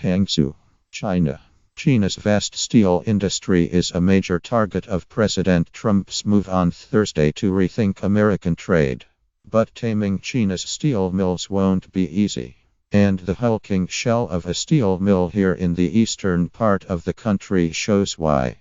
Hangzhou, China. China's vast steel industry is a major target of President Trump's move on Thursday to rethink American trade. But taming China's steel mills won't be easy. And the hulking shell of a steel mill here in the eastern part of the country shows why.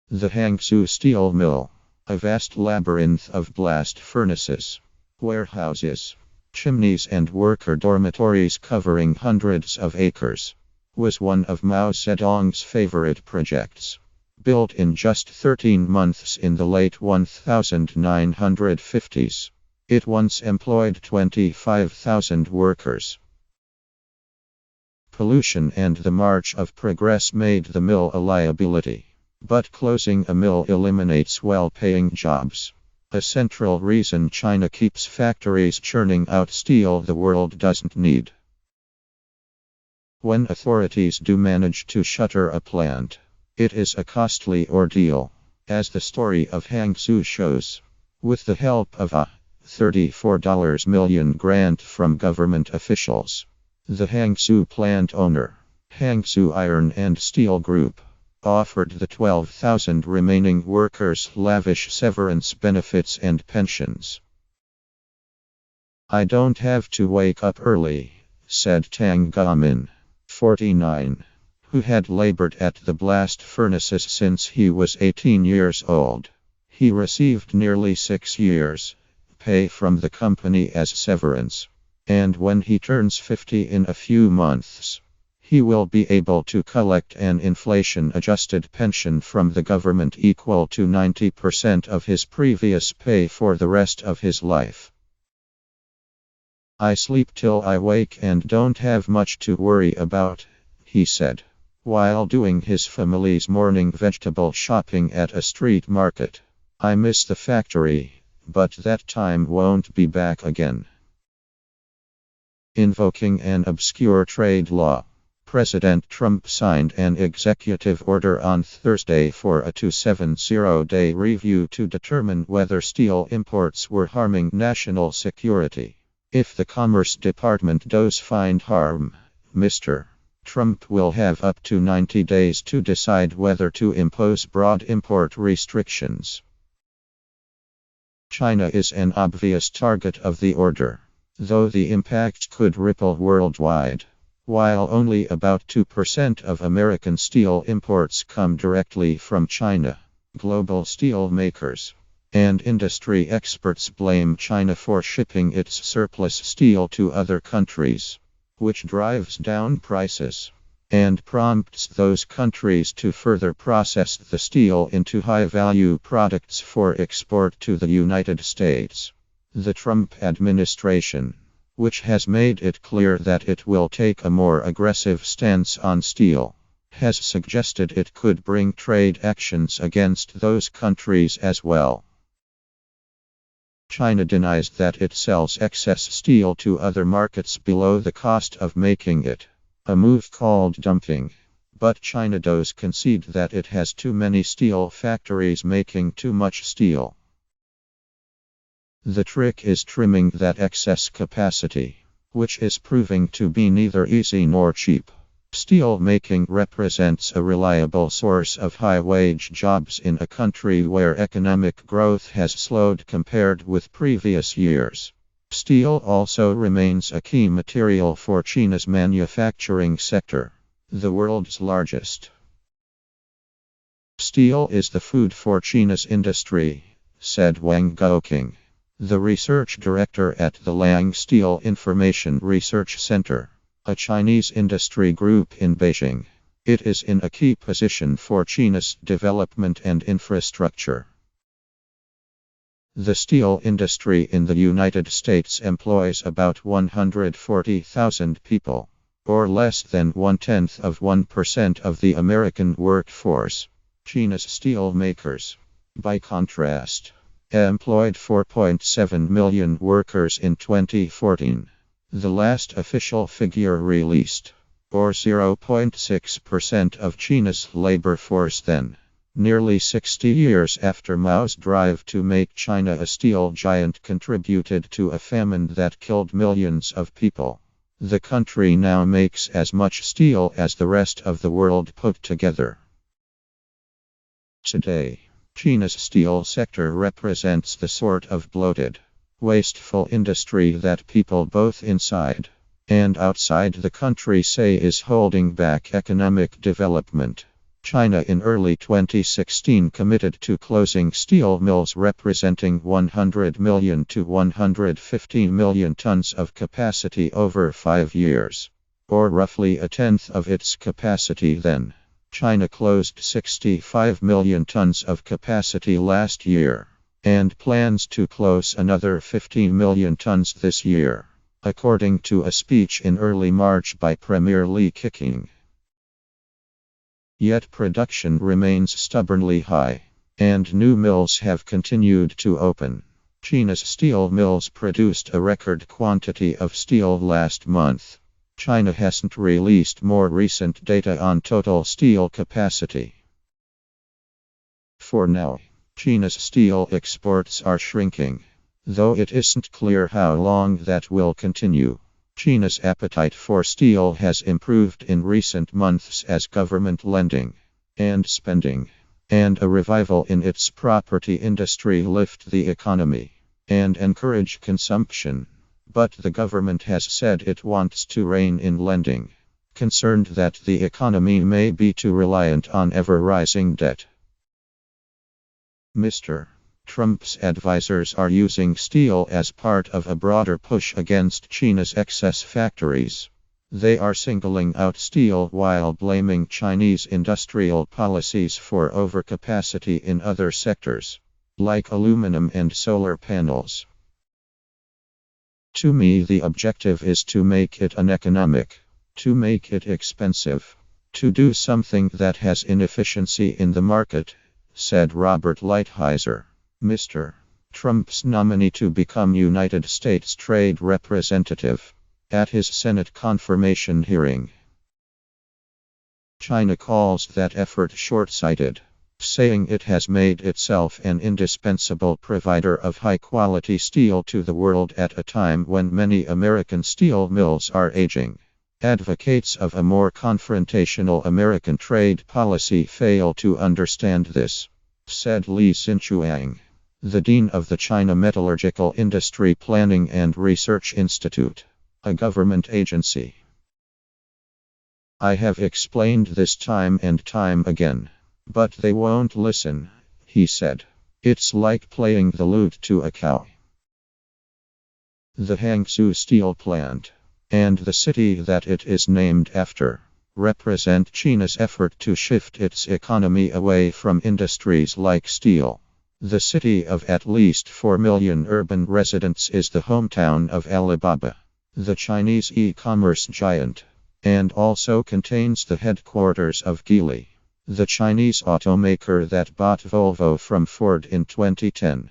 The Hangzhou Steel Mill, a vast labyrinth of blast furnaces, warehouses, chimneys and worker dormitories covering hundreds of acres, was one of Mao Zedong's favorite projects. Built in just 13 months in the late 1950s, it once employed 25,000 workers. Pollution and the march of progress made the mill a liability. But closing a mill eliminates well-paying jobs. A central reason China keeps factories churning out steel the world doesn't need. When authorities do manage to shutter a plant, it is a costly ordeal, as the story of Hangzhou shows. With the help of a $34 million grant from government officials, the Hangzhou plant owner, Hangzhou Iron and Steel Group, offered the 12,000 remaining workers lavish severance benefits and pensions. "I don't have to wake up early," said Tang Gamin, 49, who had labored at the blast furnaces since he was 18 years old. He received nearly 6 years' pay from the company as severance, and when he turns 50 in a few months, he will be able to collect an inflation-adjusted pension from the government equal to 90% of his previous pay for the rest of his life. "I sleep till I wake and don't have much to worry about," he said, while doing his family's morning vegetable shopping at a street market. "I miss the factory, but that time won't be back again." Invoking an obscure trade law, President Trump signed an executive order on Thursday for a 270-day review to determine whether steel imports were harming national security. If the Commerce Department does find harm, Mr. Trump will have up to 90 days to decide whether to impose broad import restrictions. China is an obvious target of the order, though the impact could ripple worldwide. While only about 2% of American steel imports come directly from China, global steel makers and industry experts blame China for shipping its surplus steel to other countries, which drives down prices and prompts those countries to further process the steel into high-value products for export to the United States. The Trump administration, which has made it clear that it will take a more aggressive stance on steel, has suggested it could bring trade actions against those countries as well. China denies that it sells excess steel to other markets below the cost of making it, a move called dumping. But China does concede that it has too many steel factories making too much steel. The trick is trimming that excess capacity, which is proving to be neither easy nor cheap. Steel making represents a reliable source of high-wage jobs in a country where economic growth has slowed compared with previous years. Steel also remains a key material for China's manufacturing sector, the world's largest. "Steel is the food for China's industry," said Wang Gaoqing, the research director at the Lang Steel Information Research Center, a Chinese industry group in Beijing. "It is in a key position for China's development and infrastructure." The steel industry in the United States employs about 140,000 people, or less than 0.1% of the American workforce. China's steel makers, by contrast, employed 4.7 million workers in 2014, the last official figure released, or 0.6% of China's labor force then. Nearly 60 years after Mao's drive to make China a steel giant contributed to a famine that killed millions of people. The country now makes as much steel as the rest of the world put together. Today, China's steel sector represents the sort of bloated, wasteful industry that people both inside and outside the country say is holding back economic development. China in early 2016 committed to closing steel mills representing 100 million to 115 million tons of capacity over 5 years, or roughly a tenth of its capacity then. China closed 65 million tons of capacity last year, and plans to close another 15 million tons this year, according to a speech in early March by Premier Li Keqiang. Yet production remains stubbornly high, and new mills have continued to open. China's steel mills produced a record quantity of steel last month. China hasn't released more recent data on total steel capacity. For now, China's steel exports are shrinking, though it isn't clear how long that will continue. China's appetite for steel has improved in recent months as government lending and spending and a revival in its property industry lift the economy and encourage consumption. But the government has said it wants to rein in lending, concerned that the economy may be too reliant on ever-rising debt. Mr. Trump's advisors are using steel as part of a broader push against China's excess factories. They are singling out steel while blaming Chinese industrial policies for overcapacity in other sectors, like aluminum and solar panels. To me, the objective is to make it uneconomic, to make it expensive, to do something that has inefficiency in the market, said Robert Lighthizer, Mr. Trump's nominee to become United States Trade Representative, at his Senate confirmation hearing. China calls that effort short-sighted, saying it has made itself an indispensable provider of high-quality steel to the world at a time when many American steel mills are aging. Advocates of a more confrontational American trade policy fail to understand this, said Li Xinchuang, the dean of the China Metallurgical Industry Planning and Research Institute, a government agency. I have explained this time and time again, but they won't listen, he said. It's like playing the lute to a cow. The Hangzhou steel plant, and the city that it is named after, represent China's effort to shift its economy away from industries like steel. The city of at least 4 million urban residents is the hometown of Alibaba, the Chinese e-commerce giant, and also contains the headquarters of Geely, the Chinese automaker that bought Volvo from Ford in 2010.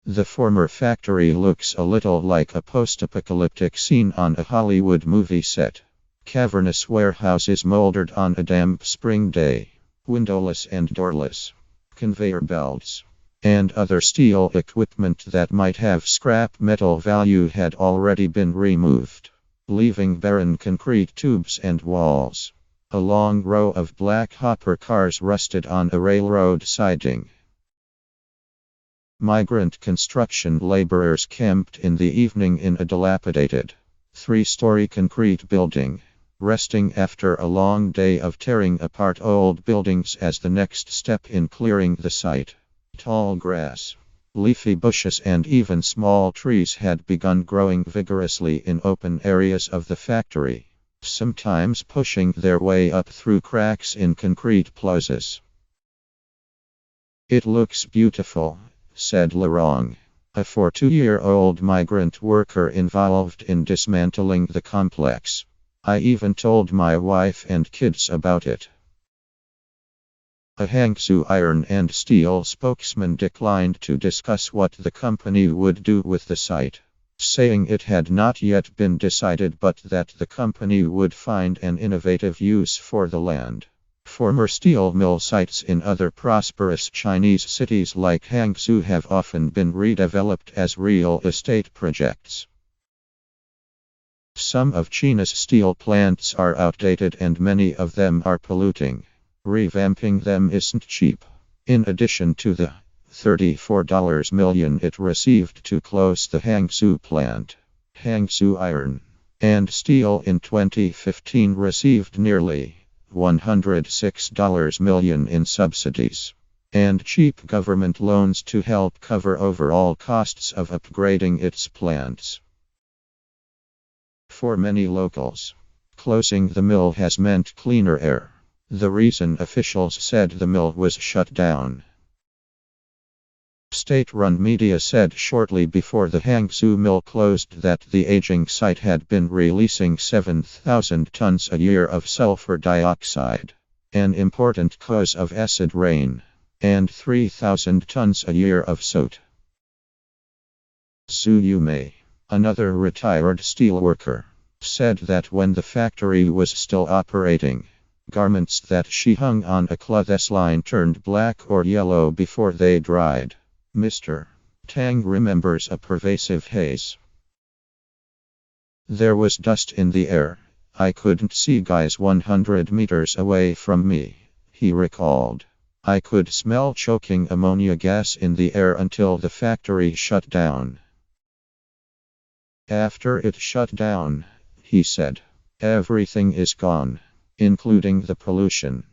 The former factory looks a little like a post-apocalyptic scene on a Hollywood movie set. Cavernous warehouses molded on a damp spring day, windowless and doorless, conveyor belts, and other steel equipment that might have scrap metal value had already been removed, leaving barren concrete tubes and walls. A long row of black hopper cars rusted on a railroad siding. Migrant construction laborers camped in the evening in a dilapidated, 3-story concrete building, resting after a long day of tearing apart old buildings as the next step in clearing the site. Tall grass, leafy bushes and even small trees had begun growing vigorously in open areas of the factory, sometimes pushing their way up through cracks in concrete plazas. It looks beautiful, said Larong, a 42-year-old migrant worker involved in dismantling the complex. I even told my wife and kids about it. A Hangzhou Iron and Steel spokesman declined to discuss what the company would do with the site, saying it had not yet been decided but that the company would find an innovative use for the land. Former steel mill sites in other prosperous Chinese cities like Hangzhou have often been redeveloped as real estate projects. Some of China's steel plants are outdated and many of them are polluting. Revamping them isn't cheap. In addition to the $34 million it received to close the Hangzhou plant, Hangzhou Iron and Steel in 2015 received nearly $106 million in subsidies and cheap government loans to help cover overall costs of upgrading its plants. For many locals, closing the mill has meant cleaner air. The reason officials said the mill was shut down. State-run media said shortly before the Hangzhou mill closed that the aging site had been releasing 7,000 tons a year of sulfur dioxide, an important cause of acid rain, and 3,000 tons a year of soot. Zhu Yumei, another retired steelworker, said that when the factory was still operating, garments that she hung on a clothesline turned black or yellow before they dried. Mr. Tang remembers a pervasive haze. There was dust in the air. I couldn't see guys 100 meters away from me, he recalled. I could smell choking ammonia gas in the air until the factory shut down. After it shut down, he said, everything is gone, including the pollution.